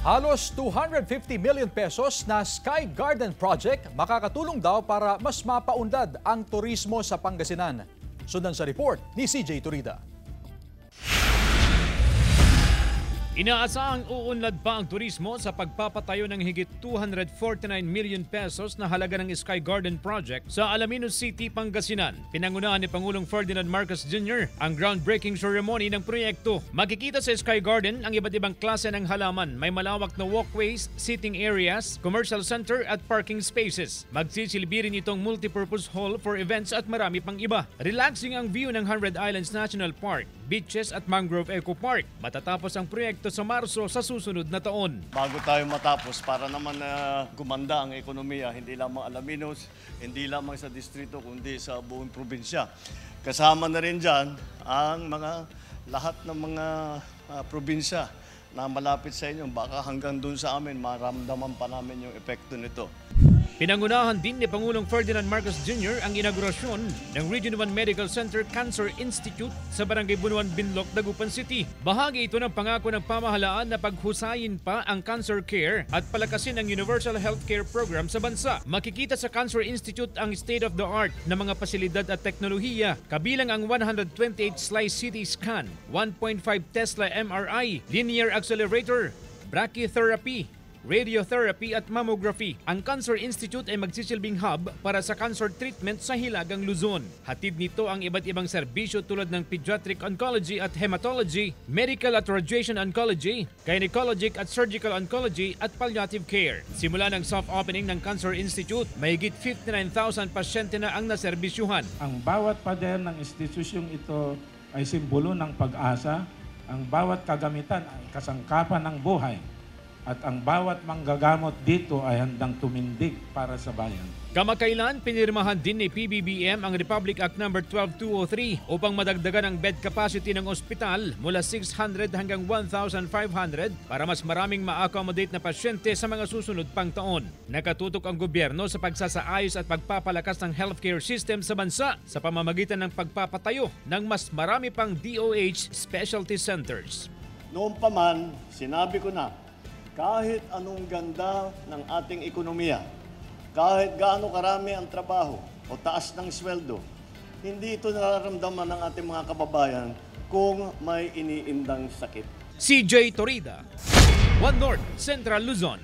Halos 250 million pesos na Sky Garden Project makakatulong daw para mas mapaunlad ang turismo sa Pangasinan. Sundan sa report ni CJ Turida. Inaasahang uunlad pa ang turismo sa pagpapatayo ng higit 249 million pesos na halaga ng Sky Garden Project sa Alaminos City, Pangasinan. Pinangunahan ni Pangulong Ferdinand Marcos Jr. ang groundbreaking ceremony ng proyekto. Makikita sa Sky Garden ang iba't ibang klase ng halaman. May malawak na walkways, sitting areas, commercial center at parking spaces. Magsisilbi rin itong multipurpose hall for events at marami pang iba. Relaxing ang view ng 100 Islands National Park, beaches at Mangrove Eco Park. Matatapos ang proyekto sa Marso sa susunod na taon. Bago tayo matapos, para naman gumanda ang ekonomiya, hindi lamang Alaminos, hindi lamang sa distrito, kundi sa buong probinsya. Kasama na rin dyan ang lahat ng mga probinsya na malapit sa inyo. Baka hanggang dun sa amin, maramdaman pa namin yung epekto nito. Pinangunahan din ni Pangulong Ferdinand Marcos Jr. ang inaugurasyon ng Region 1 Medical Center Cancer Institute sa Barangay Bunuan, Binloc, Dagupan City. Bahagi ito ng pangako ng pamahalaan na paghusayin pa ang cancer care at palakasin ang Universal Healthcare Program sa bansa. Makikita sa Cancer Institute ang state-of-the-art na mga pasilidad at teknolohiya, kabilang ang 128 slice CT scan, 1.5 Tesla MRI, linear accelerator, brachytherapy, radiotherapy at mammography. Ang Cancer Institute ay magsisilbing hub para sa cancer treatment sa Hilagang Luzon. Hatid nito ang iba't ibang serbisyo tulad ng pediatric oncology at hematology, medical at radiation oncology, gynecologic at surgical oncology at palliative care. Simula ng soft opening ng Cancer Institute, mahigit 59,000 pasyente na ang naserbisyuhan. Ang bawat pader ng institusyong ito ay simbolo ng pag-asa. Ang bawat kagamitan ay kasangkapan ng buhay. At ang bawat manggagamot dito ay handang tumindig para sa bayan. Kamakailan, pinirmahan din ni PBBM ang Republic Act No. 12203 upang madagdagan ang bed capacity ng ospital mula 600 hanggang 1,500 para mas maraming ma-accommodate na pasyente sa mga susunod pang taon. Nakatutok ang gobyerno sa pagsasaayos at pagpapalakas ng healthcare system sa bansa sa pamamagitan ng pagpapatayo ng mas marami pang DOH specialty centers. Noon pa man, sinabi ko na, kahit anong ganda ng ating ekonomiya, kahit gaano karami ang trabaho o taas ng sweldo, hindi ito nararamdaman ng ating mga kababayan kung may iniindang sakit. CJ Torida, One North, Central Luzon.